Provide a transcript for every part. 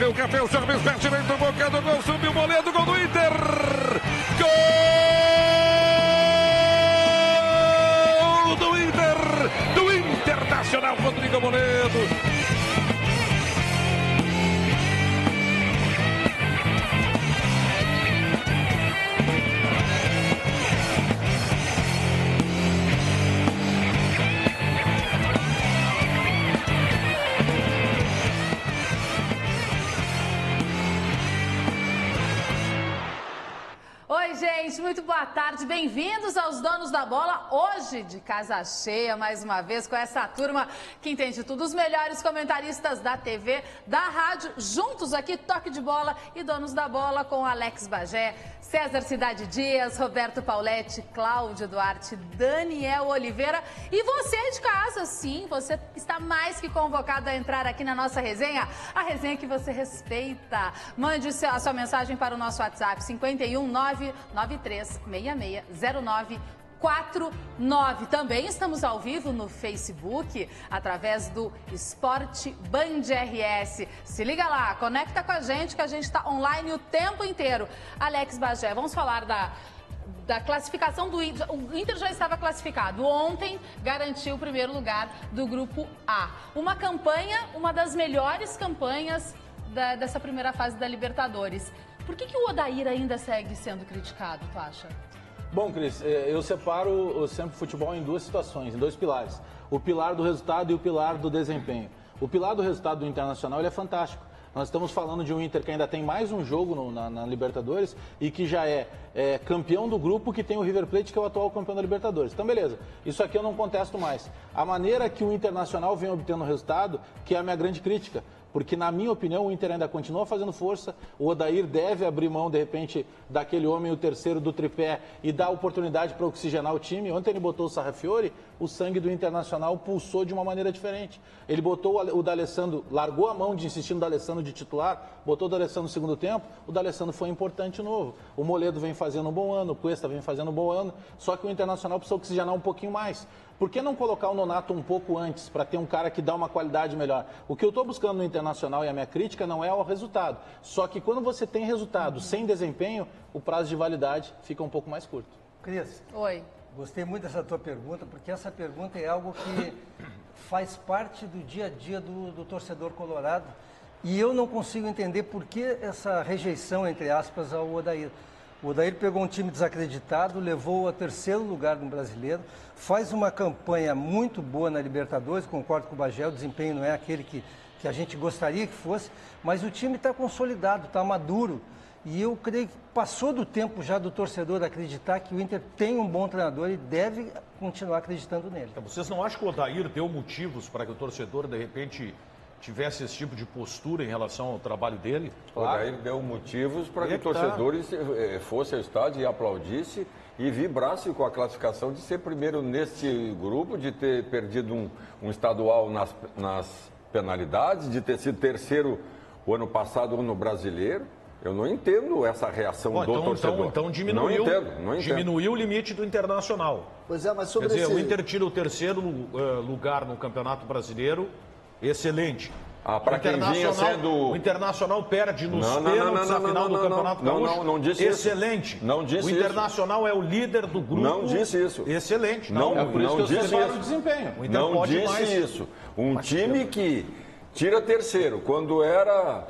o café, o Jarvis Bertimento, boca do gol, subiu o Moledo, gol do Inter. Gol do Inter, do Internacional, Rodrigo Moledo. Oi, gente, muito boa tarde, bem-vindos aos Donos da Bola, hoje de casa cheia, mais uma vez, com essa turma que entende tudo, os melhores comentaristas da TV, da rádio, juntos aqui, Toque de Bola e Donos da Bola com Alex Bagé, César Cidade Dias, Roberto Pauletti, Cláudio Duarte, Daniel Oliveira e você de casa, sim, você está mais que convocado a entrar aqui na nossa resenha, a resenha que você respeita. Mande a sua mensagem para o nosso WhatsApp, 51993660949. Também estamos ao vivo no Facebook, através do Esporte Band RS. Se liga lá, conecta com a gente que a gente está online o tempo inteiro. Alex Bagé, vamos falar da classificação do Inter. O Inter já estava classificado. Ontem garantiu o primeiro lugar do Grupo A. Uma campanha, uma das melhores campanhas dessa primeira fase da Libertadores. Por que o Odair ainda segue sendo criticado, tu acha? Bom, Cris, eu separo sempre o futebol em duas situações, em dois pilares. O pilar do resultado e o pilar do desempenho. O pilar do resultado do Internacional ele é fantástico. Nós estamos falando de um Inter que ainda tem mais um jogo na Libertadores e que já é campeão do grupo que tem o River Plate, que é o atual campeão da Libertadores. Então, beleza. Isso aqui eu não contesto mais. A maneira que o Internacional vem obtendo o resultado, que é a minha grande crítica. Porque, na minha opinião, o Inter ainda continua fazendo força. O Odair deve abrir mão, de repente, daquele homem, o terceiro do tripé, e dar oportunidade para oxigenar o time. Ontem ele botou o Sarrafiori, o sangue do Internacional pulsou de uma maneira diferente. Ele botou o D'Alessandro, largou a mão de insistir no D'Alessandro de titular, botou o D'Alessandro no segundo tempo, o D'Alessandro foi importante novo. O Moledo vem fazendo um bom ano, o Cuesta vem fazendo um bom ano, só que o Internacional precisa oxigenar um pouquinho mais. Por que não colocar o Nonato um pouco antes, para ter um cara que dá uma qualidade melhor? O que eu estou buscando no Internacional e a minha crítica não é o resultado. Só que quando você tem resultado sem desempenho, o prazo de validade fica um pouco mais curto. Cris. Oi. Gostei muito dessa tua pergunta, porque essa pergunta é algo que faz parte do dia a dia do torcedor colorado. E eu não consigo entender por que essa rejeição, entre aspas, ao Odair. O Odair pegou um time desacreditado, levou a terceiro lugar no Brasileiro, faz uma campanha muito boa na Libertadores, concordo com o Bagé, o desempenho não é aquele que a gente gostaria que fosse, mas o time está consolidado, está maduro. E eu creio que passou do tempo já do torcedor acreditar que o Inter tem um bom treinador e deve continuar acreditando nele. Vocês não acham que o Odair deu motivos para que o torcedor, de repente, tivesse esse tipo de postura em relação ao trabalho dele? Claro. O Odair deu motivos para que os torcedores fossem ao estádio e aplaudissem e vibrassem com a classificação de ser primeiro nesse grupo, de ter perdido um estadual nas penalidades, de ter sido terceiro o ano passado no Brasileiro. Eu não entendo essa reação do torcedor. Então diminuiu, não entendo. Diminuiu o limite do Internacional. Pois é, mas sobre Quer dizer, o Inter tira o terceiro lugar no Campeonato Brasileiro, excelente. Para quem vinha sendo... O Internacional perde nos pênaltis na final do Campeonato Gaúcho. Não disse excelente. Isso. Não disse o Internacional é o líder do grupo. Não disse isso. Excelente. É por isso que eu disse separo isso. o desempenho. O Inter não pode disse mais. isso. Um time que tira terceiro, quando era...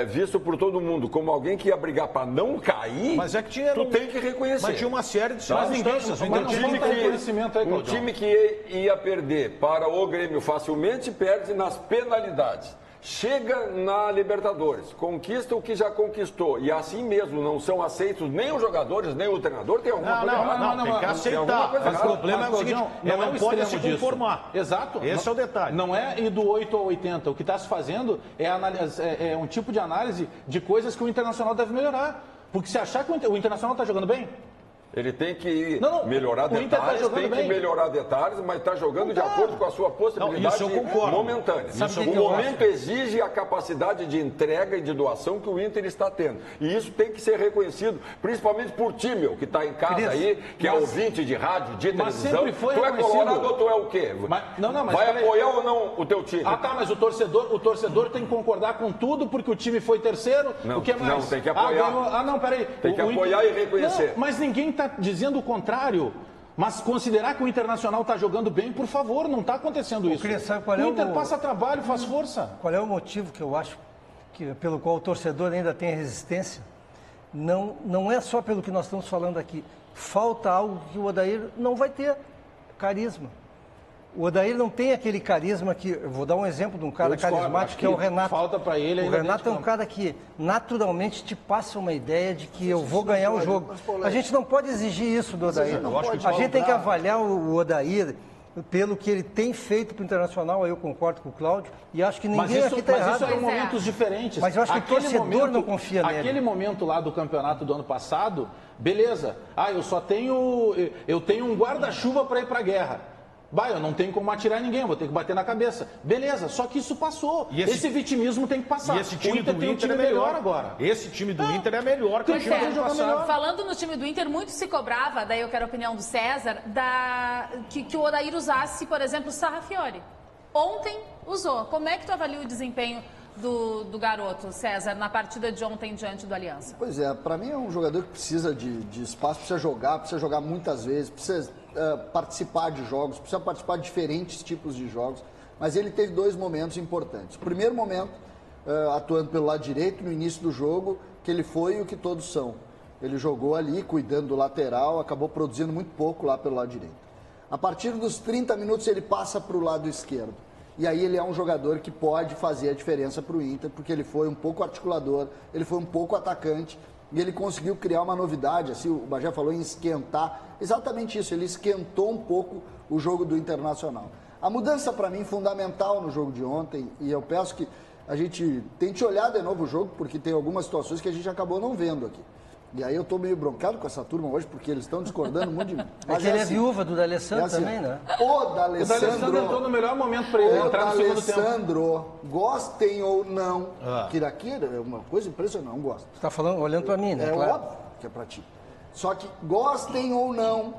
visto por todo mundo como alguém que ia brigar para não cair, mas é que tinha, tu tem que reconhecer. Mas tinha uma série de circunstâncias. Um time que ia perder para o Grêmio facilmente, perde nas penalidades. Chega na Libertadores, conquista o que já conquistou. E assim mesmo não são aceitos nem os jogadores, nem o treinador. Tem alguma coisa errada. Tem que aceitar. Mas o problema é o seguinte, não pode se conformar. Exato. Esse é o detalhe. Não é ir do 8 ao 80. O que está se fazendo é um tipo de análise de coisas que o Internacional deve melhorar. Porque se achar que o Internacional está jogando bem, Ele tem que Não, melhorar o Inter tá detalhes, jogando tem que bem. melhorar detalhes, mas está jogando de acordo com a sua possibilidade isso eu concordo. momentânea. O momento exige a capacidade de entrega e de doação que o Inter está tendo. E isso tem que ser reconhecido, principalmente por ti, meu, que está em casa aí, que é ouvinte de rádio, de televisão. sempre foi tu é reconhecido. colorado ou tu é o quê? Mas vai peraí. apoiar ou não o teu time? Ah, tá, mas o torcedor tem que concordar com tudo porque o time foi terceiro. Não, o que mais? não, tem que apoiar. Não, peraí. Tem que apoiar e reconhecer. Não, mas ninguém está dizendo o contrário. Mas considerar que o Internacional está jogando bem, por favor, não está acontecendo isso. Cris, sabe qual é o Inter passa trabalho, faz força. Qual é o motivo que eu acho pelo qual o torcedor ainda tem resistência? Não é só pelo que nós estamos falando aqui. Falta algo que o Odair não vai ter, carisma. O Odair não tem aquele carisma que... Eu vou dar um exemplo de um cara carismático que é o Renato. Falta para ele O ainda Renato é um cara que naturalmente te passa uma ideia de que eu vou ganhar o jogo. A gente não pode exigir isso do Odair. A gente tem que avaliar o Odair pelo que ele tem feito para o Internacional, aí eu concordo com o Cláudio, e acho que ninguém aqui está errado. Mas isso eram momentos diferentes. Mas eu acho que o torcedor não confia nele. Aquele momento lá do campeonato do ano passado, beleza. Eu tenho um guarda-chuva para ir para a guerra. Eu não tenho como atirar em ninguém, eu vou ter que bater na cabeça. Beleza, só que isso passou. Esse vitimismo tem que passar. E esse time o Inter do tem um Inter time é melhor agora. Esse time do Inter é melhor que o Pois time é. do ano passado. Falando no time do Inter, muito se cobrava, daí eu quero a opinião do César, que o Odair usasse, por exemplo, o Sarrafiori. Ontem usou. Como é que tu avalia o desempenho do garoto, César, na partida de ontem diante do Aliança? Pois é, para mim é um jogador que precisa de espaço, precisa jogar muitas vezes, precisa participar de jogos, precisa participar de diferentes tipos de jogos, mas ele teve dois momentos importantes. O primeiro momento, atuando pelo lado direito, no início do jogo, que ele foi o que todos são. Ele jogou ali, cuidando do lateral, acabou produzindo muito pouco lá pelo lado direito. A partir dos 30 minutos ele passa para o lado esquerdo. E aí ele é um jogador que pode fazer a diferença para o Inter, porque ele foi um pouco articulador, ele foi um pouco atacante, e ele conseguiu criar uma novidade, assim, o Bagé falou em esquentar, exatamente isso, ele esquentou um pouco o jogo do Internacional. A mudança para mim fundamental no jogo de ontem, e eu peço que a gente tente olhar de novo o jogo, porque tem algumas situações que a gente acabou não vendo aqui. E aí eu tô meio broncado com essa turma hoje, porque eles estão discordando muito de mim. Mas ele é viúva do D'Alessandro também, né? O D'Alessandro entrou no melhor momento para ele entrar no segundo tempo. O D'Alessandro, gostem ou não, que daqui é uma coisa impressionante, não gosto. Você tá falando, olhando para mim, né? É óbvio que é para ti. Só que gostem ou não,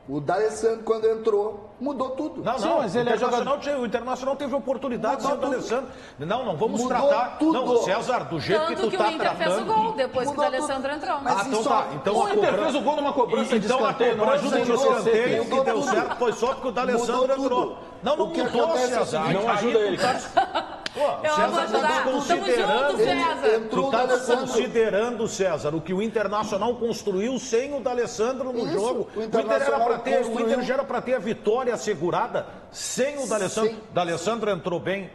o D'Alessandro quando entrou, mudou tudo. Não, mas ele o Internacional teve oportunidade de ser o D'Alessandro. Não vamos Mudou tratar. tudo. Não, César, do jeito Tanto que tu que tá o Inter fez o tratando. gol depois que o Mudou D'Alessandro entrou. Mas Então isso- tá. Então O Inter fez o gol numa cobrança de Então a escanteio, não cobrança ajuda de em você. escanteio que Mudou deu tudo. certo foi só porque o D'Alessandro Mudou entrou. tudo. Não O que mudou, acontece é o César. seguinte, não ajuda ele, cara. Pô, o Eu César vou ajudar. tá Tamo considerando. junto, César. Entrou Tu o tá D'Alessandro. considerando, César, o que o Internacional construiu sem o D'Alessandro no Isso, jogo. o O Inter Internacional já era para ter a vitória assegurada sem o D'Alessandro. Sim. D'Alessandro entrou bem.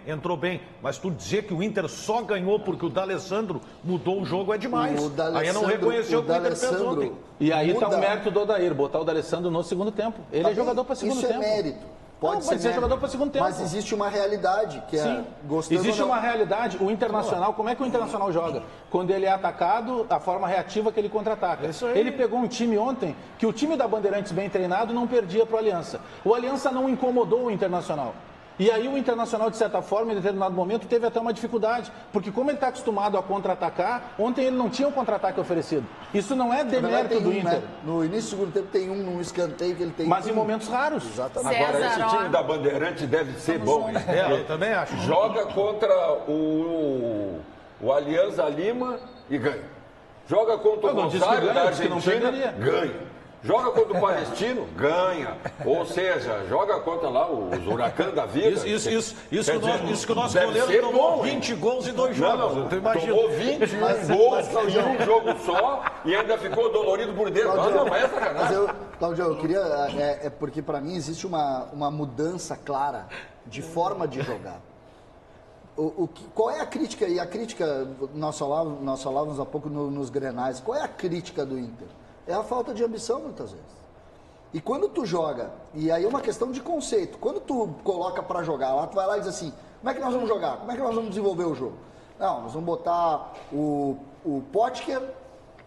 Mas tu dizer que o Inter só ganhou porque o D'Alessandro mudou o jogo é demais. Aí não reconheceu o que o Inter fez ontem. E aí tá muda. o mérito do Odair, botar o D'Alessandro no segundo tempo. Ele é jogador para segundo Isso tempo. é mérito. Pode Não, ser jogador para segundo tempo. Mas existe uma realidade, que é Sim, gostando existe ou não. uma realidade. O Internacional, como é que o Internacional joga? Quando ele é atacado, a forma reativa que ele contra-ataca. Isso aí. Ele pegou um time ontem que o time da Bandeirantes bem treinado não perdia para o Aliança. O Aliança não incomodou o Internacional. E aí o Internacional, de certa forma, em determinado momento, teve até uma dificuldade. Porque como ele está acostumado a contra-atacar, ontem ele não tinha um contra-ataque oferecido. Isso não é Na verdade, demérito tem do um, Inter. né? No início do segundo tempo tem num escanteio que ele tem. Mas em momentos raros. Exatamente. César, Agora, esse ó. time da Bandeirante deve ser bom, hein? Eu também acho. Joga contra o Alianza Lima e ganha. Joga contra o Eu não disse que Rosário ganha, da disse que não Argentina, perderia. ganha. Joga contra o Palestino, ganha. Ou seja, joga contra lá os Huracan da vida. Isso Quer dizer, que o nosso deve goleiro ser tomou bom, hein? 20 gols em 2 Não, jogos. não, Tu imagina. tomou 20 gols em um jogo só e ainda ficou dolorido por dentro. Claudio, Não é mas sacanagem. Cláudio, eu queria. É porque para mim existe uma mudança clara de forma de jogar. Qual é a crítica? E a crítica, nós falávamos há pouco nos Grenais, qual é a crítica do Inter? É a falta de ambição, muitas vezes. E quando tu joga, e aí é uma questão de conceito, quando tu coloca para jogar lá, tu vai lá e diz assim, como é que nós vamos jogar? Como é que nós vamos desenvolver o jogo? Não, nós vamos botar o Potker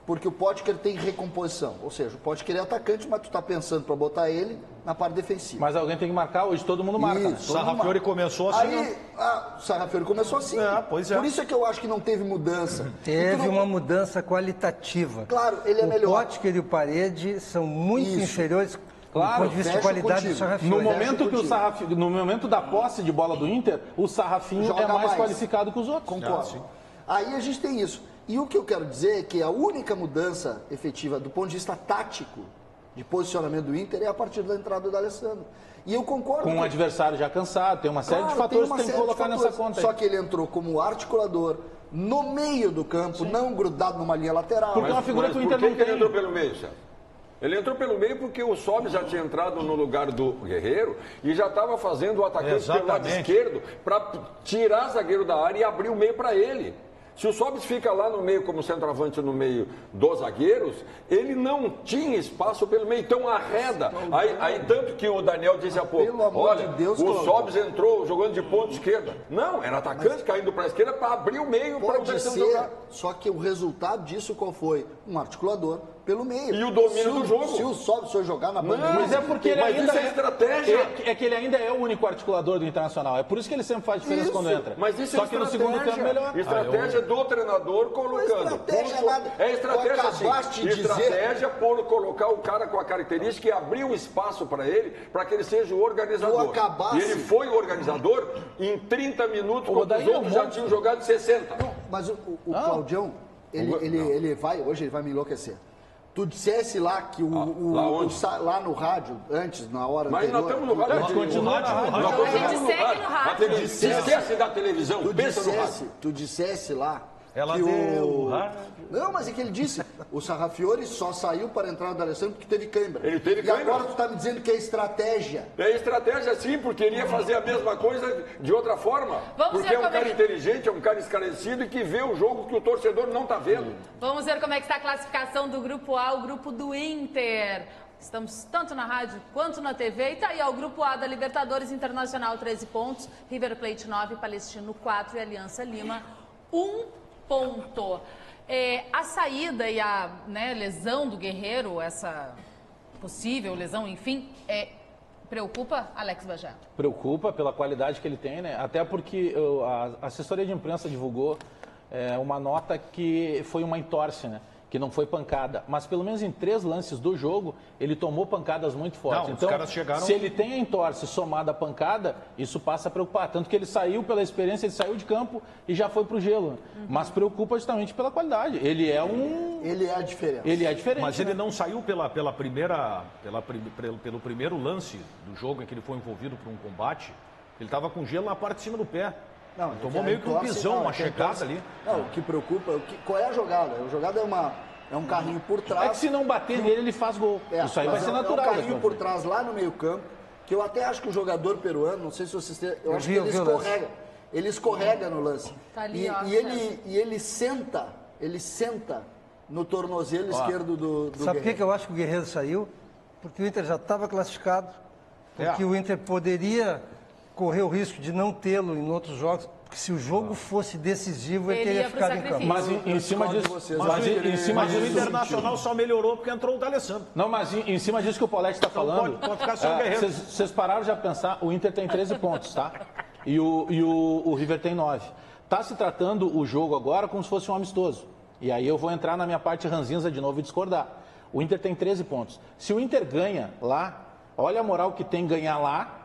porque o Potker tem recomposição. Ou seja, o Potker é atacante, mas tu tá pensando para botar ele na parte defensiva. Mas alguém tem que marcar, hoje todo mundo marca. Isso, O Sarrafiori começou assim. Aí, o Sarrafiori começou assim. Pois é. Por isso é que eu acho que não teve mudança. Teve uma mudança qualitativa. Claro, ele é melhor. O Potker e o Parede são muito inferiores Claro, do ponto de vista de fecho qualidade contigo. do Sarrafiori. No momento da posse de bola do Inter, o Sarrafinho Joga é mais mais. qualificado que os outros. Concordo. Aí a gente tem isso. E o que eu quero dizer é que a única mudança efetiva do ponto de vista tático de posicionamento do Inter é a partir da entrada do Alessandro. E eu concordo. Com um adversário já cansado, tem uma série de fatores que tem que colocar nessa conta. Só que ele entrou como articulador no meio do campo, não grudado numa linha lateral. Porque é uma figura que o Inter por não que ele tem. entrou pelo meio, Celso? Ele entrou pelo meio porque o Sobis já tinha entrado no lugar do Guerreiro e já estava fazendo o atacante pelo lado esquerdo para tirar zagueiro da área e abrir o meio para ele. Se o Sobis fica lá no meio como centroavante no meio dos zagueiros, ele não tinha espaço pelo meio, então arreda. Aí tanto que o Daniel disse há pouco, olha, o Sobis entrou jogando de ponta esquerda. Não, era atacante caindo para a esquerda para abrir o meio para o Pode ser, jogar. só que o resultado disso qual foi? Um articulador pelo meio. E o domínio do jogo. Se o Sobis for jogar na banda, Mas é porque ele ainda isso é estratégia. É que ele ainda é o único articulador do Internacional. É por isso que ele sempre faz diferença quando entra. Mas isso Só é que no segundo tempo melhor. Estratégia do treinador colocando. estratégia nada. É estratégia Tu acabaste sim. de dizer- Estratégia por colocar o cara com a característica e abrir um espaço para ele, para que ele seja o organizador. Tu acabaste- E ele foi o organizador em 30 minutos, quando daí os é um outros já monte. tinham jogado 60. Mas o Claudião, ele vai, hoje ele vai me enlouquecer. Tu dissesse lá que lá no rádio, antes, na hora Mas nós anterior... estamos no rádio. continua no rádio. Nós A gente continuamos segue no rádio. Esquece da televisão, pensa no rádio. Tu dissesse lá Ela que deu o... Não, mas é que ele disse, o Sarrafiori só saiu para a entrada do Alessandro porque teve cãibra. Ele teve e cãibra. agora tu está me dizendo que é estratégia. É estratégia sim, porque ele ia fazer a mesma coisa de outra forma. Vamos porque ver é um como cara é que- inteligente, é um cara esclarecido e que vê o jogo que o torcedor não está vendo. Vamos ver como é que está a classificação do Grupo A, o grupo do Inter. Estamos tanto na rádio quanto na TV. E tá aí, ó, o Grupo A da Libertadores Internacional, 13 pontos. River Plate, 9, Palestino, 4 e Aliança Lima, 1 ponto. A saída e a lesão do Guerreiro, essa possível lesão, enfim, preocupa Alex Bagé? Preocupa pela qualidade que ele tem, né? Até porque a assessoria de imprensa divulgou uma nota que foi uma entorse, né? Que não foi pancada, mas pelo menos em 3 lances do jogo, ele tomou pancadas muito fortes. Não, os então, caras chegaram- se ele tem a entorse somada à pancada, isso passa a preocupar. Tanto que ele saiu pela experiência, ele saiu de campo e já foi pro gelo. Mas preocupa justamente pela qualidade. Ele é Ele é a diferença. Ele é diferente. Mas ele né? não saiu pelo primeiro lance do jogo em que ele foi envolvido por um combate. Ele estava com gelo na parte de cima do pé. Não, Ele tomou meio que um pisão, uma chegada ali. Não, o que preocupa, qual é a jogada? A jogada é um carrinho por trás. É que se não bater nele, ele faz gol. Isso aí vai mas ser é natural. um carrinho né? por trás lá no meio campo, que eu até acho que o jogador peruano, não sei se vocês têm, eu acho que ele escorrega. Ele escorrega no lance. Tá ali, ó, e ele senta no tornozelo esquerdo do Sabe por que Guerreiro. que eu acho que o Guerreiro saiu? Porque o Inter já estava classificado, porque o Inter poderia correr o risco de não tê-lo em outros jogos, porque se o jogo fosse decisivo, ele Ele teria ia pro ficado em campo. sacrifício. Mas em cima disso, Mas o disso, Internacional só melhorou porque entrou o D'Alessandro. não, mas em cima disso que o Paulete está falando, pode ficar sem o Guerreiro. vocês pararam já a pensar, o Inter tem 13 pontos, tá? E o River tem 9. Tá se tratando o jogo agora como se fosse um amistoso. E aí eu vou entrar na minha parte ranzinza de novo e discordar. O Inter tem 13 pontos. Se o Inter ganha lá, olha a moral que tem ganhar lá,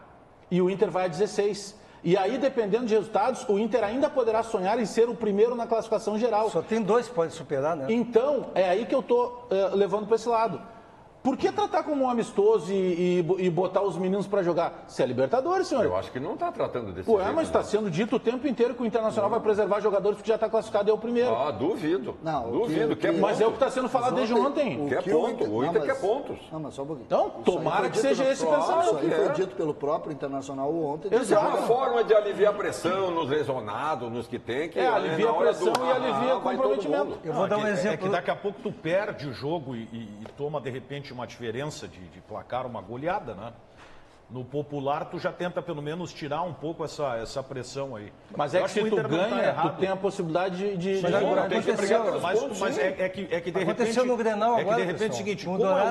e o Inter vai a 16. E aí, dependendo de resultados, o Inter ainda poderá sonhar em ser o primeiro na classificação geral. Só tem 2 que podem superar, né? Então, é aí que eu estou levando para esse lado. Por que tratar como um amistoso e botar os meninos para jogar? Se é Libertadores, senhor. Eu acho que não está tratando desse Ué, jeito, mas está não. sendo dito o tempo inteiro que o Internacional vai preservar jogadores porque já está classificado e é o primeiro. Ah, duvido. Não, duvido. Quer Mas é o que ponto. está sendo falado desde ontem. Quer ponto. O Inter quer pontos. Não, mas só um pouquinho. Então, Isso aí tomara foi que dito seja pelo esse próprio- pensamento. Isso aí foi É. dito pelo próprio Internacional ontem. Isso é uma Exato. forma de aliviar a pressão nos lesionados, nos que tem. Que Alivia na a hora pressão e alivia o vai todo comprometimento. mundo. Eu vou dar um É exemplo. que daqui a pouco tu perde o jogo e toma, de repente, uma diferença de placar, uma goleada, né? No popular, tu já tenta pelo menos tirar um pouco essa pressão aí. Mas é que se tu ganha, tu tem a possibilidade de segurar. Mas é que de repente... Aconteceu no Grenal agora, é que de repente é o seguinte, como é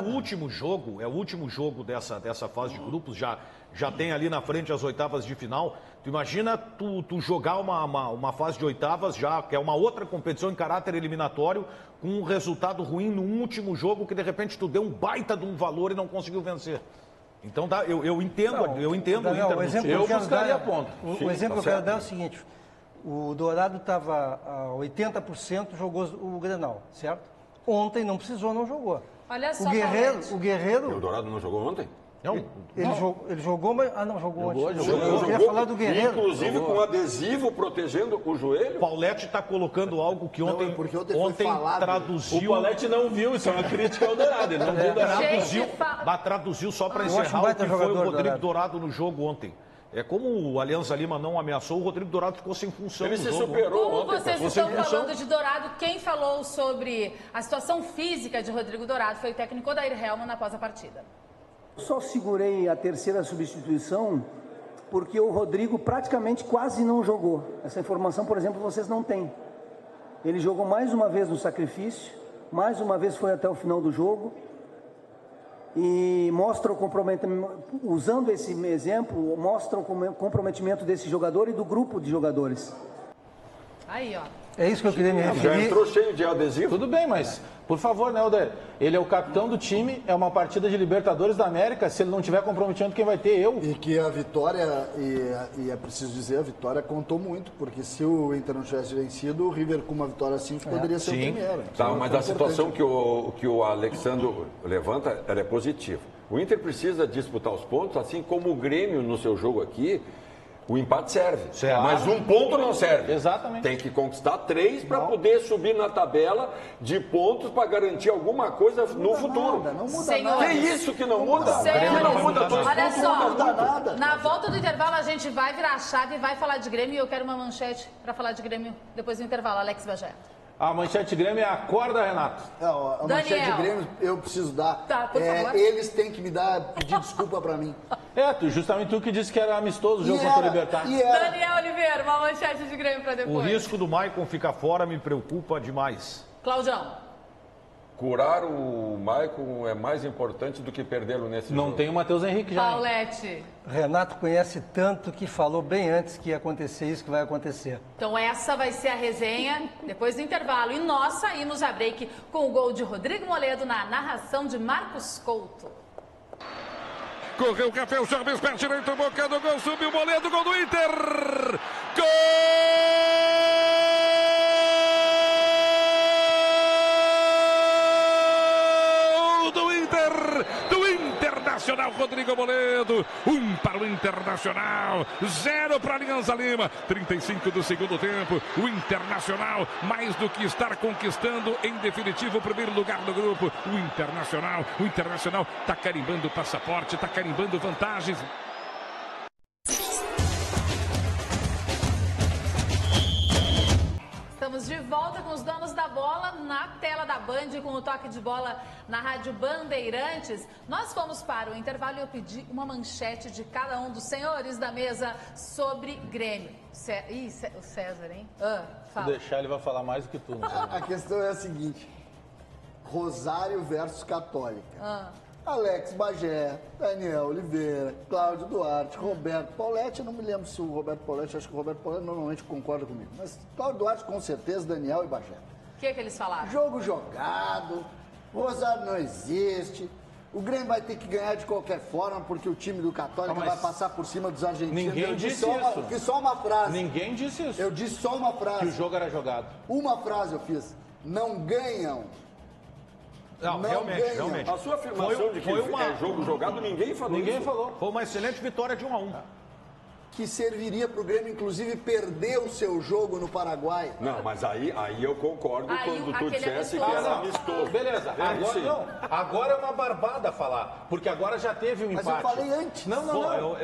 o último jogo dessa fase de grupos, já tem ali na frente as oitavas de final. Tu imagina tu jogar uma fase de oitavas já, que é uma outra competição em caráter eliminatório, com um resultado ruim no último jogo, que de repente tu deu um baita de um valor e não conseguiu vencer. Então eu entendo, eu entendo Daniel, o Inter. Eu buscaria ponto. O exemplo que eu quero dar é o seguinte: o Dourado estava a 80%, jogou o Grenal, certo? Ontem não precisou, não jogou. Olha só, o Guerreiro. O Dourado não jogou ontem? Não. Ele jogou, mas... Ah, não, jogou ontem. Jogou. Eu queria falar do Guerreiro. Inclusive com adesivo protegendo o joelho. Paulete está colocando algo que ontem traduziu. O Paulete não viu, isso é uma crítica ao Dourado. Ele não viu o Dourado. Traduziu só para encerrar o que foi o Rodrigo Dourado no jogo ontem. É como o Alianza Lima não ameaçou, o Rodrigo Dourado ficou sem função. Ele se superou. Como vocês estão falando de Dourado, quem falou sobre a situação física de Rodrigo Dourado foi o técnico Odair Hellmann após a partida. Só segurei a terceira substituição porque o Rodrigo praticamente quase não jogou. Essa informação, por exemplo, vocês não têm. Ele jogou mais uma vez no sacrifício, mais uma vez foi até o final do jogo e mostra o comprometimento, usando esse exemplo, mostra o comprometimento desse jogador e do grupo de jogadores. Aí, ó. É isso que eu queria me referir. Já entrou cheio de adesivo? Tudo bem, mas, por favor, né, Odair? Ele é o capitão do time, é uma partida de Libertadores da América. Se ele não tiver comprometimento, quem vai ter? Eu. E que a vitória, e é preciso dizer, a vitória contou muito, porque se o Inter não tivesse vencido, o River com uma vitória assim poderia ser o primeiro. Tá, mas a situação que o Alexandre levanta, ela é positiva. O Inter precisa disputar os pontos, assim como o Grêmio no seu jogo aqui. O empate serve, mas um ponto não serve. Exatamente. Tem que conquistar 3 para poder subir na tabela de pontos para garantir alguma coisa no futuro. Não muda nada. Que isso que não muda? Senhores, Não muda tudo. olha só, não muda nada. Na volta do intervalo a gente vai virar a chave e vai falar de Grêmio. E eu quero uma manchete para falar de Grêmio depois do intervalo. Alex Bagé. A manchete Grêmio é acorda, Renato. Não, a manchete de Grêmio eu preciso dar. Tá, por favor. Eles têm que pedir desculpa pra mim. Justamente tu que disse que era amistoso o jogo contra o Libertad. Daniel Oliveira, uma manchete de Grêmio para depois. O risco do Maicon ficar fora me preocupa demais. Claudião. Curar o Maicon é mais importante do que perdê-lo nesse jogo. Não tem o Matheus Henrique já. Paulete. Renato conhece tanto que falou bem antes que ia acontecer isso que vai acontecer. Então essa vai ser a resenha depois do intervalo. E nós saímos a break com o gol de Rodrigo Moledo na narração de Marcos Couto. Correu o café, o Jarvis, pé direito, boca do gol, subiu o Moledo, gol do Inter! Gol! Internacional, Rodrigo Moledo, 1 para o Internacional, 0 para a Alianza Lima, 35 do segundo tempo, o Internacional, mais do que estar conquistando em definitivo o primeiro lugar do grupo, o Internacional está carimbando o passaporte, está carimbando vantagens. Estamos de volta com os donos da bola na tela da Band, com o toque de bola na Rádio Bandeirantes. Nós fomos para o intervalo e eu pedi uma manchete de cada um dos senhores da mesa sobre Grêmio. O César, hein? Se deixar, ele vai falar mais do que tu. A questão é a seguinte: Rosário versus Católica. Alex Bagé, Daniel Oliveira, Cláudio Duarte, Roberto Paulete. Eu não me lembro se o Roberto Paulete, acho que o Roberto Paulete normalmente concorda comigo. Mas Cláudio Duarte, com certeza, Daniel e Bagé. O que é que eles falaram? Jogo jogado, Rosário não existe. O Grêmio vai ter que ganhar de qualquer forma, porque o time do Católica vai passar por cima dos argentinos. Ninguém disse isso. Fiz só uma frase. Ninguém disse isso. Eu disse só uma frase. Que o jogo era jogado. Uma frase eu fiz. Não ganham. Não, realmente. A sua afirmação de que é jogo jogado, ninguém falou. Ninguém falou. Foi uma excelente vitória de 1-1. que serviria para o Grêmio, inclusive, perder o seu jogo no Paraguai. Não, mas aí eu concordo quando tu dissesse que era amistoso. Beleza, agora é uma barbada falar, porque agora já teve um empate. Mas eu falei antes.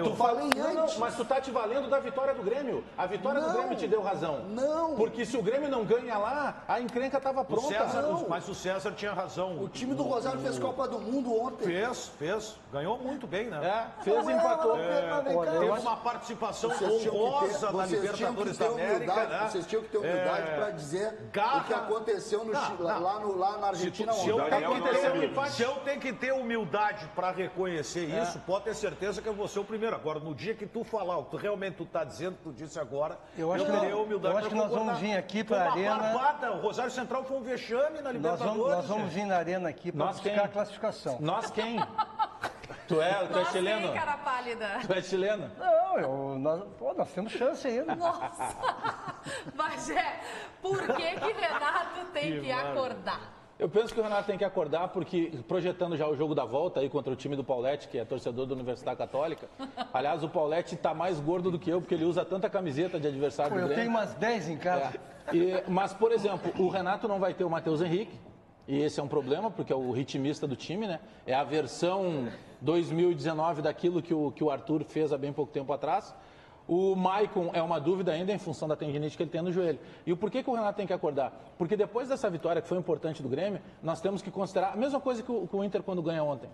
Tu falei antes. Mas tu tá te valendo da vitória do Grêmio. A vitória do Grêmio te deu razão. Não. Porque se o Grêmio não ganha lá, a encrenca tava pronta. Mas o César tinha razão. O time do Rosário fez Copa do Mundo ontem. Fez. Ganhou muito bem, né? Fez e empatou. Teve uma participação honrosa na Libertadores da América. Né? Vocês tinham que ter humildade para dizer o que aconteceu lá na Argentina ontem. Se eu tenho que ter humildade para reconhecer isso, pode ter certeza que eu vou ser o primeiro. Agora, no dia que tu falar o que realmente tu tá dizendo, tu disse agora, eu teria humildade. Eu acho que nós vamos vir aqui para a Arena. Barbada. O Rosário Central foi um vexame na Libertadores. Nós vamos vir na Arena aqui para buscar a classificação. Nós quem? Tu é chileno? Cara pálida. Tu é chileno? Não, nós temos chance ainda. Nossa! Bagé, por que Renato tem que acordar? Eu penso que o Renato tem que acordar porque, projetando já o jogo da volta aí contra o time do Paulete, que é torcedor da Universidade Católica, aliás, o Paulete tá mais gordo do que eu, porque ele usa tanta camiseta de adversário do Grêmio. Eu tenho umas 10 em casa. Mas, por exemplo, o Renato não vai ter o Matheus Henrique, e esse é um problema, porque é o ritmista do time, né? É a versão 2019 daquilo que o Arthur fez há bem pouco tempo atrás. O Maicon é uma dúvida ainda em função da tendinite que ele tem no joelho. E o porquê que o Renato tem que acordar? Porque depois dessa vitória que foi importante do Grêmio, nós temos que considerar a mesma coisa que o Inter quando ganha ontem.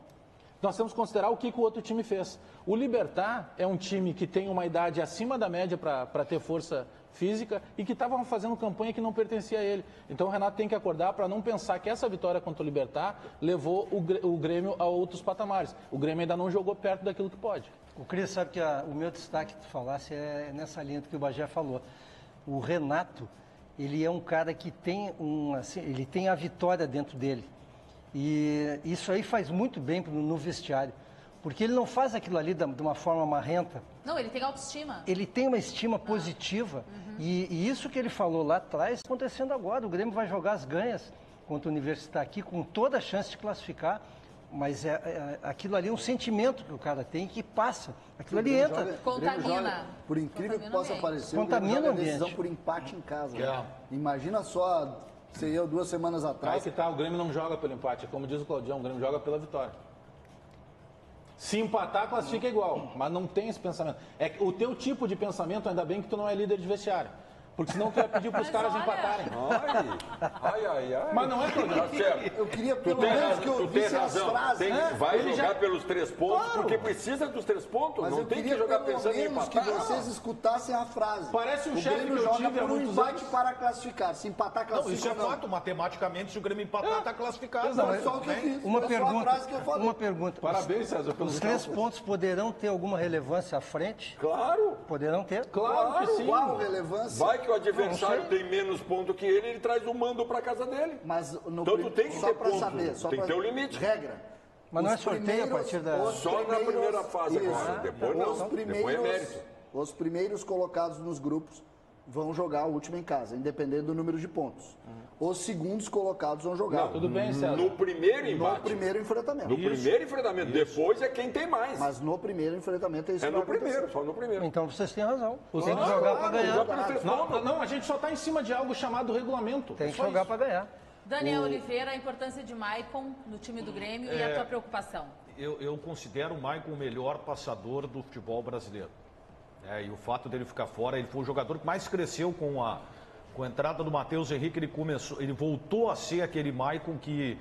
Nós temos que considerar o que o outro time fez. O Libertad é um time que tem uma idade acima da média para ter força física e que estava fazendo campanha que não pertencia a ele. Então o Renato tem que acordar para não pensar que essa vitória contra o Libertad levou o Grêmio a outros patamares. O Grêmio ainda não jogou perto daquilo que pode. O Cris sabe que o meu destaque que tu falasse é nessa linha que o Bagé falou. O Renato, ele é um cara que tem ele tem a vitória dentro dele. E isso aí faz muito bem no vestiário. Porque ele não faz aquilo ali de uma forma marrenta. Não, ele tem autoestima. Ele tem uma estima positiva. E isso que ele falou lá atrás está acontecendo agora. O Grêmio vai jogar as ganhas contra o Universitário aqui com toda a chance de classificar. Mas aquilo ali é um sentimento que o cara tem que passa. Aquilo ali entra. Contamina. Por incrível que possa parecer, contamina o Grêmio joga a decisão por empate em casa. Né? Imagina só, sei eu, 2 semanas atrás. Aí que tá, o Grêmio não joga pelo empate. Como diz o Claudião, o Grêmio joga pela vitória. Se empatar, classifica igual, mas não tem esse pensamento. É o teu tipo de pensamento, ainda bem que tu não é líder de vestiário. Porque senão tu vai pedir para os caras empatarem. Ai. Mas não é, Claudião. Eu queria pelo menos que eu ouvisse as frases. Vai jogar pelos 3 pontos, porque precisa dos 3 pontos. Mas não tem que jogar pensando em empatar. Que vocês escutassem a frase. Parece um chefe que eu tive há muitos anos. Para classificar. Se empatar, classifica. Não, isso é fato. Matematicamente, se o Grêmio empatar, está classificado. Não, é só o que eu fiz. Uma pergunta. Parabéns, César, pelos 3 pontos poderão ter alguma relevância à frente? Claro. Poderão ter? Claro que sim. Qual relevância? Vai que o adversário tem menos ponto que ele traz o mando para casa dele. Mas no então tu tem que só ter para ponto. saber, tem que ter o limite. Regra. Mas não é sorteio a partir da... Só na primeira fase agora. Depois não. Depois é mérito. Os primeiros colocados nos grupos vão jogar o último em casa, independente do número de pontos. Os segundos colocados vão jogar. Tudo bem, César. No primeiro embate. No primeiro enfrentamento. No primeiro enfrentamento. Depois é quem tem mais. Mas no primeiro enfrentamento é isso que vai acontecer. Só no primeiro. Então vocês têm razão. Tem que jogar para ganhar. Não, a gente só está em cima de algo chamado regulamento. Tem que jogar para ganhar. Daniel Oliveira, a importância de Maicon no time do Grêmio e a tua preocupação. Eu considero o Maicon o melhor passador do futebol brasileiro. E o fato dele ficar fora, ele foi o jogador que mais cresceu com a entrada do Matheus Henrique. Ele voltou a ser aquele Maicon que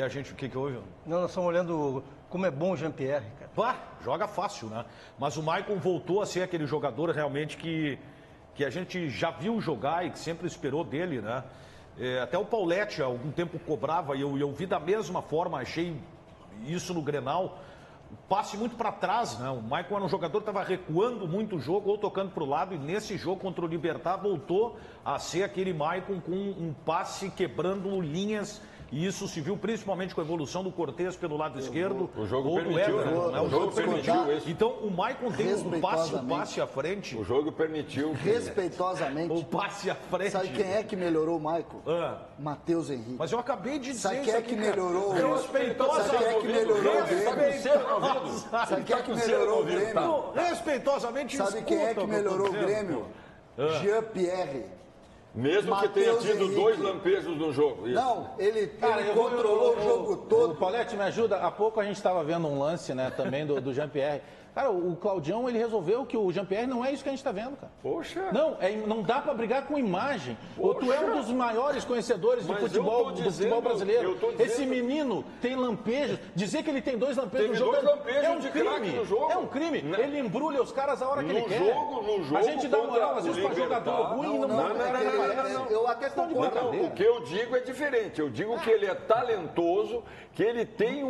a gente... O que houve? Não, nós estamos olhando como é bom o Jean-Pierre, cara. Joga fácil, né? Mas o Maicon voltou a ser aquele jogador realmente que a gente já viu jogar e que sempre esperou dele, né? Até o Paulete há algum tempo cobrava e eu vi da mesma forma, achei isso no Grenal, passe muito para trás, né? O Maicon era um jogador que estava recuando muito o jogo ou tocando para o lado, e nesse jogo contra o Libertad voltou a ser aquele Maicon com um passe quebrando linhas e isso se viu principalmente com a evolução do Cortez pelo lado esquerdo. O jogo ou do permitiu, Everton, né? O jogo permitiu isso. Então o Maicon tem um passe à frente. O jogo permitiu. Respeitosamente. O passe à frente. Sabe quem é que melhorou o Maicon? Matheus Henrique. Mas eu acabei de dizer Sabe quem é que melhorou? Respeitosamente. Sabe quem é que melhorou o Grêmio? Sabe quem é que melhorou o Grêmio? Respeitosamente. Sabe quem é que melhorou o Grêmio? Jean-Pierre. Mesmo que tenha tido 2 lampejos no jogo. Isso. Não, ele controlou o jogo todo. O Paulete, me ajuda. Há pouco a gente estava vendo um lance, né, também do Jean-Pierre. Cara, o Claudião, ele resolveu que o Jean-Pierre não é isso que a gente está vendo, cara. Poxa. Não, não dá para brigar com imagem. Poxa. Tu é um dos maiores conhecedores do futebol brasileiro. Esse menino tem lampejos. Dizer que ele tem 2 lampejos no jogo é um crime. É um crime. Não. Ele embrulha os caras a hora que ele quer. No jogo, a gente dá moral, às vezes, para jogador ruim e não. Eu até concordo. O que eu digo é diferente. Eu digo que ele é talentoso, que ele tem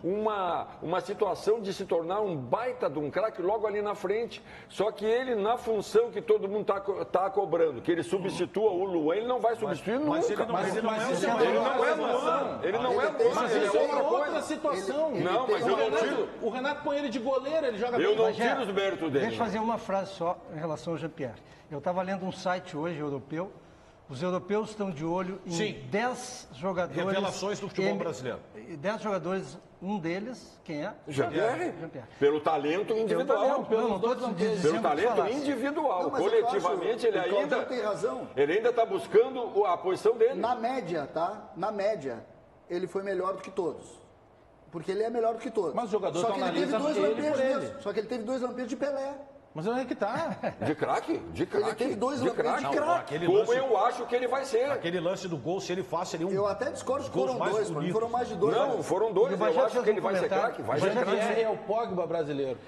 uma situação de se tornar um baita de um craque logo ali na frente. Só que ele, na função que todo mundo tá cobrando, que ele substitua o Luan, ele não vai substituir nunca. Mas ele não é Luan. Ele não é Luan. Mas isso é outra situação. Não, mas eu não tiro. O Renato põe ele de goleiro, ele joga bem. Eu não tiro os méritos dele. Deixa eu fazer uma frase só em relação ao Jean-Pierre. Eu estava lendo um site hoje europeu. Os europeus estão de olho em 10 jogadores... Revelações do futebol brasileiro. 10 jogadores, um deles, quem é? Jean-Pierre. Pelo talento individual. Pelo talento individual. Coletivamente, ele ainda está buscando a posição dele. Na média, tá? Na média, ele foi melhor do que todos. Porque ele é melhor do que todos. Mas o jogador só que ele teve 2 lampejos mesmo. Só que ele teve 2 lampejos de Pelé. Mas onde é que tá? De craque? De craque. Ele teve 2 lampejos de craque. Como eu acho que ele vai ser. Aquele lance do gol, se ele faz, seria um... Eu até discordo que foram 2, mas foram mais de 2. Não, foram 2. Eu acho que ele vai ser craque. Vai ser craque. É o Pogba brasileiro.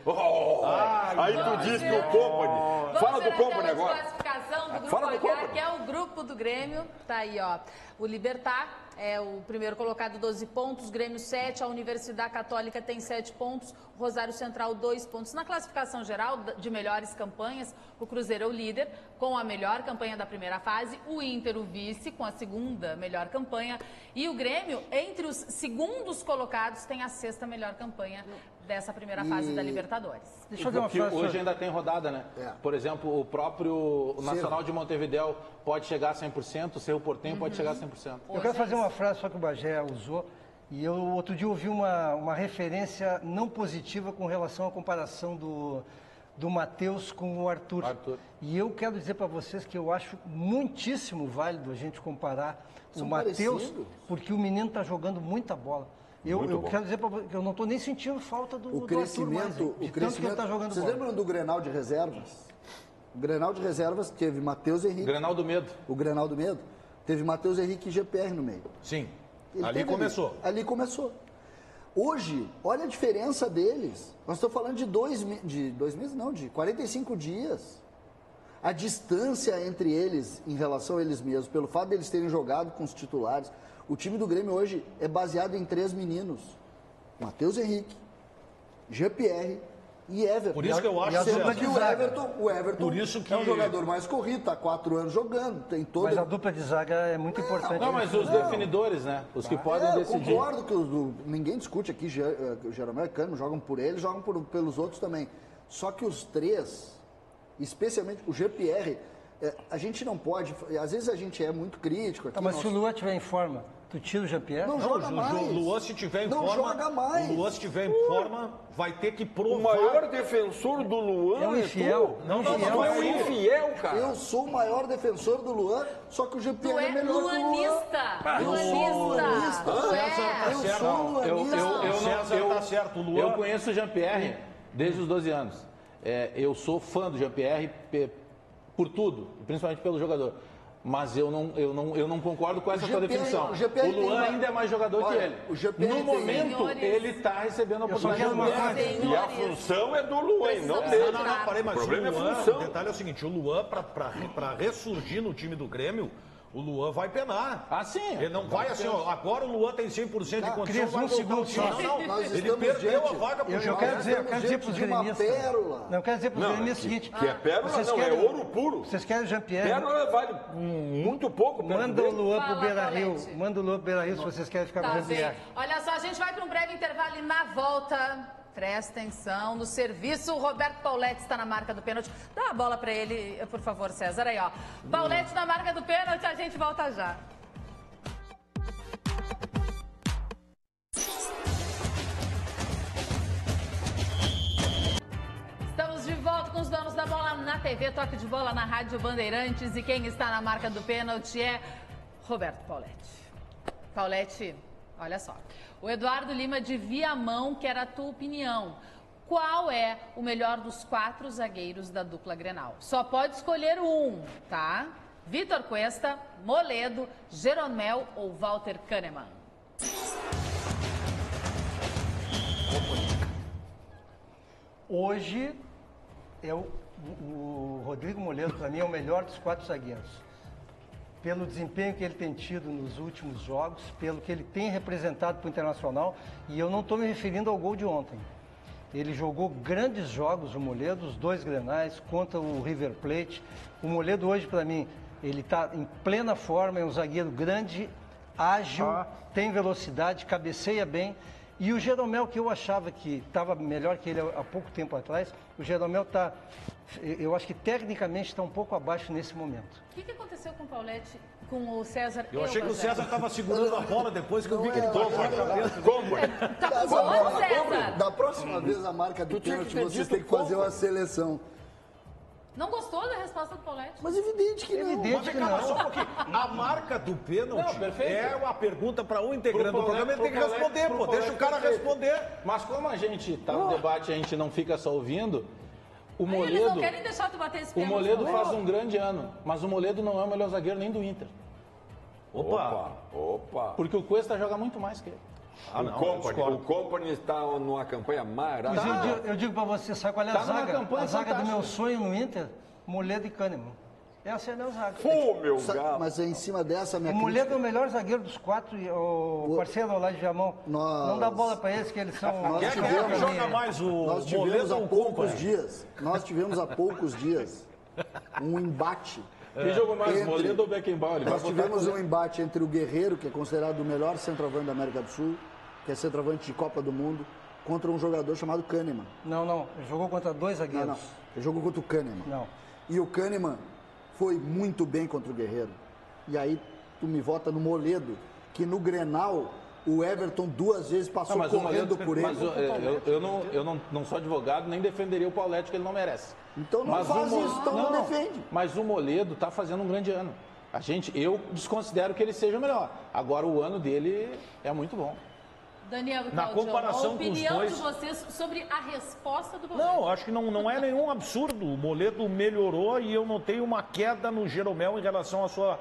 Aí tu diz que o Company... Fala do Company agora. Classificação do grupo H, que é o grupo do Grêmio. Tá aí, ó. O Libertad é o primeiro colocado, 12 pontos. Grêmio 7. A Universidade Católica tem 7 pontos. O Rosário Central 2 pontos. Na classificação geral de melhores campanhas, o Cruzeiro é o líder com a melhor campanha da primeira fase. O Inter, o vice, com a segunda melhor campanha. E o Grêmio, entre os segundos colocados, tem a 6ª melhor campanha dessa primeira fase da Libertadores. Deixa eu ver uma frase. Hoje ainda tem rodada, né? Por exemplo, o próprio Nacional de Montevidéu pode chegar a 100%, o Cerro Porteño pode chegar a 100%. Eu quero fazer uma frase só que o Bagé usou, e eu outro dia ouvi uma referência não positiva com relação à comparação do Matheus com o Arthur. E eu quero dizer para vocês que eu acho muitíssimo válido a gente comparar o Matheus, porque o menino está jogando muita bola. Eu quero dizer para vocês que eu não estou nem sentindo falta do crescimento. Arthur mais, tanto que ele está jogando Vocês lembram do Grenal de reservas? O Grenal de reservas teve Matheus Henrique. Grenal do Medo. O Grenal do Medo. Teve Matheus Henrique e GPR no meio. Sim. Ali começou. Ali começou. Hoje, olha a diferença deles. Nós estamos falando de 2 meses, não, de 45 dias. A distância entre eles em relação a eles mesmos, pelo fato de eles terem jogado com os titulares. O time do Grêmio hoje é baseado em 3 meninos. Matheus Henrique, Jean-Pierre e Everton. Por isso que eu acho que o Everton por isso que... é um jogador mais corrido, está há 4 anos jogando, tem toda... Mas a dupla de zaga é muito importante. Não, mas os definidores, né? Os que podem decidir. Eu concordo que ninguém discute aqui, Jeromel e Cano jogam por ele, jogam pelos outros também. Só que os 3, especialmente o Jean-Pierre, a gente não pode... Às vezes a gente é muito crítico aqui. Mas se o Luan estiver em forma, tu tira o Jean-Pierre? Não joga mais. O Luan, se estiver em forma... Não joga mais. O Luan, se estiver em forma, vai ter que provar... O maior defensor do Luan é um infiel. Não é um infiel, cara. Eu sou o maior defensor do Luan, só que o Jean-Pierre é melhor que o Luan. Luanista. Eu sou luanista. César tá certo. O Luan... Eu conheço o Jean-Pierre desde os 12 anos. Eu sou fã do Jean-Pierre por tudo, principalmente pelo jogador. Mas eu não concordo com essa sua definição. O Luan ainda é mais jogador que ele. No momento, ele está recebendo a oportunidade. E a função é do Luan, não dele. Não, parei, mas o problema o Luan, é a função. O detalhe é o seguinte, o Luan, para ressurgir no time do Grêmio, o Luan vai penar. Ah, sim. Ele não vai assim, ó, agora o Luan tem 100% de condição, Cris, vai um voltar segundo o time. só. Não, ele perdeu a vaga pro Eu jogo. quero dizer para os gremistas. pérola. Não, eu quero dizer para os gremistas o seguinte. Que é pérola, vocês não, querem- é ouro puro. Vocês querem o Jean-Pierre? Pérola vale muito pouco. perto Manda o dele. Luan pro Fala, Beira-Rio. Paulete. Manda o Luan pro Beira-Rio se vocês querem ficar com o Tá bem. Jean-Pierre. Olha só, a gente vai para um breve intervalo e na volta, presta atenção no serviço. O Roberto Pauletti está na marca do pênalti. Dá a bola para ele, por favor, César. Aí, ó. Pauletti na marca do pênalti, a gente volta já. Estamos de volta com os donos da bola na TV, toque de bola na Rádio Bandeirantes. E quem está na marca do pênalti é Roberto Pauletti. Pauletti, olha só. O Eduardo Lima de Viamão quer a tua opinião. Qual é o melhor dos 4 zagueiros da dupla Grenal? Só pode escolher um, tá? Vitor Cuesta, Moledo, Jeromel ou Walter Kahneman? Hoje, o Rodrigo Moledo, para mim, é o melhor dos 4 zagueiros. Pelo desempenho que ele tem tido nos últimos jogos, pelo que ele tem representado para o Internacional, e eu não estou me referindo ao gol de ontem. Ele jogou grandes jogos, o Moledo, os 2 Grenais, contra o River Plate. O Moledo hoje, para mim, ele está em plena forma, é um zagueiro grande, ágil, tem velocidade, cabeceia bem. E o Jeromel, que eu achava que estava melhor que ele há pouco tempo atrás, o Jeromel está, eu acho que tecnicamente está um pouco abaixo nesse momento. O que aconteceu com o Pauletti, com o César? Eu achei que o César estava segurando a bola depois que eu vi que ele Não, tocou a cabeça. Tá com bola, César? Da próxima vez a marca do tinha que pênalti, ter vocês dito têm que fazer como. uma seleção. Não gostou da resposta do Pauletti? Mas evidente que não. Mas calma só um pouquinho. A marca do pênalti Não, perfeito. é uma pergunta para um integrante Pro do programa, ele tem que Pauletti, responder, pro pô. Deixa o cara Pauletti, responder. Mas como a gente está no debate e a gente não fica só ouvindo, o Aí eles Moledo, não querem deixar tu bater esse o pênalti. Moledo não. faz um grande ano, mas o Moledo não é o melhor zagueiro nem do Inter. Opa. Porque o Cuesta joga muito mais que ele. O Company está numa campanha Mas maravilhosa. eu digo para você, sabe qual é a Tá numa zaga? campanha A zaga do fantástica. meu sonho no Inter, Moledo e Kahneman. Essa é a minha zaga. Meu galo. Mas é em cima dessa minha O Moledo é crítica. o melhor zagueiro dos 4, e o parceiro lá de Viamão. Nós- Não dá bola para eles, que eles são... Quem é que joga mais, o Nós tivemos Moledo há ou o poucos Company? dias, um embate. Quem jogou mais, Entre- Moledo ou Beckenbauer? Ele vai Nós botar tivemos um Moledo. embate entre o Guerreiro, que é considerado o melhor centroavante da América do Sul, que é centroavante de Copa do Mundo, contra um jogador chamado Kahneman. Não, ele jogou contra 2 Não, zagueiros. não. Ele jogou contra o Kahneman. Não. E o Kahneman foi muito bem contra o Guerreiro. E aí tu me vota no Moledo, que no Grenal o Everton 2 vezes passou Não, mas o correndo Moledo, por ele. mas eu não sou advogado, nem defenderia o Pauletti, que ele não merece. Então não Mas faz o isso, então não defende. Mas o Moledo está fazendo um grande ano. Eu desconsidero que ele seja o melhor. Agora o ano dele é muito bom. Daniel e Na Claudião, comparação a com os opinião dois- de vocês sobre a resposta do Pauletti. Não, acho que não é nenhum absurdo. O Moledo melhorou e eu notei uma queda no Jeromel em relação à sua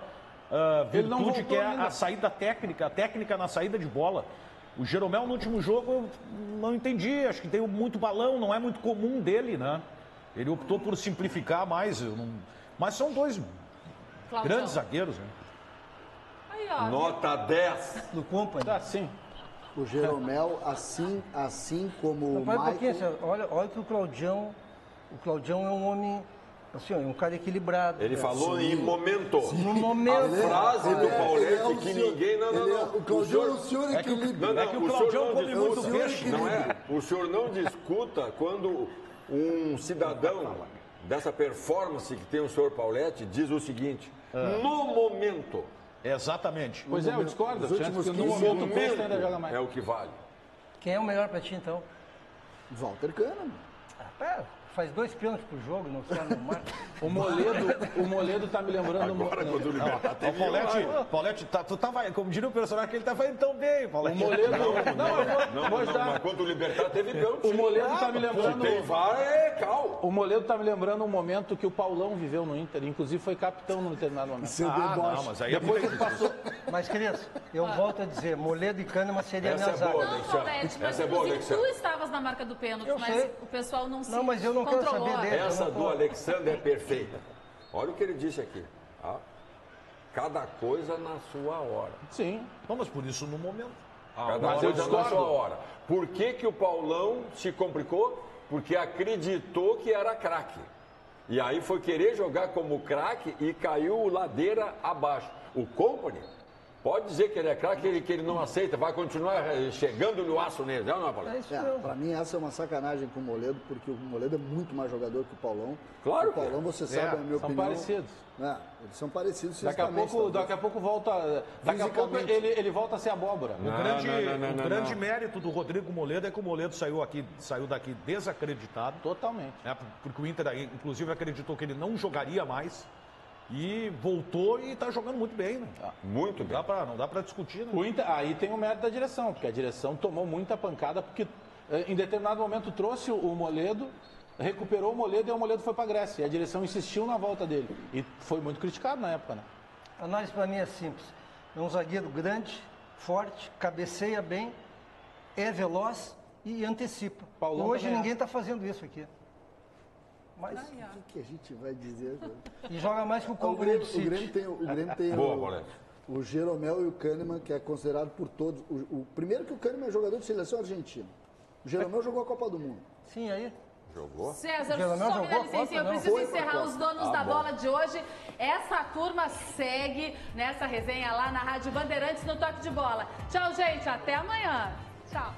Ele não virtude, voltou que é ainda. a saída técnica, a técnica na saída de bola. O Jeromel no último jogo eu não entendi, acho que tem muito balão, não é muito comum dele, né? Ele optou por simplificar mais, mas são 2 Claudião. grandes zagueiros, né? Aí, ó. Nota 10. No Company. Tá, sim. O Jeromel, assim como o Mas por que, Michael... olha que o Claudião é um homem, assim, é um cara equilibrado. Ele falou em momento. No momento. A frase do Pauletti ele é o que senhor- ninguém... O Claudião é o senhor equilíbrio. Não, É que o o Claudião senhor não come discuta. muito o senhor peixe. Não é? O senhor não discuta quando um cidadão dessa performance que tem o senhor Pauletti diz o seguinte: no momento. Exatamente. Pois é, eu discordo. Nos Eu acho últimos que no 15 momento o momento Cuesta ainda joga mais. é o que vale. Quem é o melhor pra ti, então? Walter Kahneman. Faz 2 pênaltis por jogo, não sabe, não marca. O Moledo tá me lembrando... Agora, quando o Libertad O teve Pauletti, tu tava, como diria o personagem, que ele tá fazendo tão bem, O Pauletti. Moledo... Não, mas quando o Libertad teve pênalti. O Moledo tá me Se lembrando... tem VAR, é cal. O Moledo tá me lembrando um momento que o Paulão viveu no Inter. Inclusive foi capitão num determinado momento. Seu Não, deboche. mas aí Depois ele passou... Mas, Cris, eu volto a dizer, Moledo e Kahneman seria a Essa minha é boa, zaga. Não, Alexandre. Pauletti, mas Essa é boa, inclusive Alexandre. tu estavas na marca do pênalti, Eu mas sei. o pessoal não se Não, mas eu não quero controlou. saber dele. Essa do Alexandre é perfeita. Olha o que ele disse aqui. Tá? Cada coisa na sua hora. Sim. Não, mas por isso no momento. Cada coisa na sua hora. Por que o Paulão se complicou? Porque acreditou que era craque. E aí foi querer jogar como craque e caiu ladeira abaixo. O Company pode dizer que ele é craque, que ele não aceita, vai continuar chegando no aço nele, não é, Paulo? Para mim, essa é uma sacanagem com o Moledo, porque o Moledo é muito mais jogador que o Paulão. Claro. O Paulão, você sabe, na minha são opinião. Parecidos. Eles são parecidos. Daqui a pouco volta. Daqui a pouco ele volta a ser abóbora. O grande mérito do Rodrigo Moledo é que o Moledo saiu daqui desacreditado. Totalmente. Porque o Inter, inclusive, acreditou que ele não jogaria mais. E voltou e está jogando muito bem, né? Muito bem. Não dá para discutir, né? O Inter, aí tem o mérito da direção, porque a direção tomou muita pancada, porque em determinado momento trouxe o Moledo, recuperou o Moledo e o Moledo foi para a Grécia. E a direção insistiu na volta dele. E foi muito criticado na época, né? A análise para mim é simples. É um zagueiro grande, forte, cabeceia bem, é veloz e antecipa. Paulão Hoje também ninguém está fazendo isso aqui. Mas O que a gente vai dizer? e joga mais que o O Company Grêmio, do o City. Grêmio tem Boa, Moledo. o Jeromel e o Kahneman, que é considerado por todos. Primeiro que o Kahneman é jogador de seleção argentina. O Jeromel jogou a Copa do Mundo. Sim, aí. Jogou? César, Jeromel só me dá jogou a licença, Copa, eu não? preciso Foi pra encerrar Copa. os donos da bola de hoje. Essa turma segue nessa resenha lá na Rádio Bandeirantes no Toque de Bola. Tchau, gente, até amanhã. Tchau.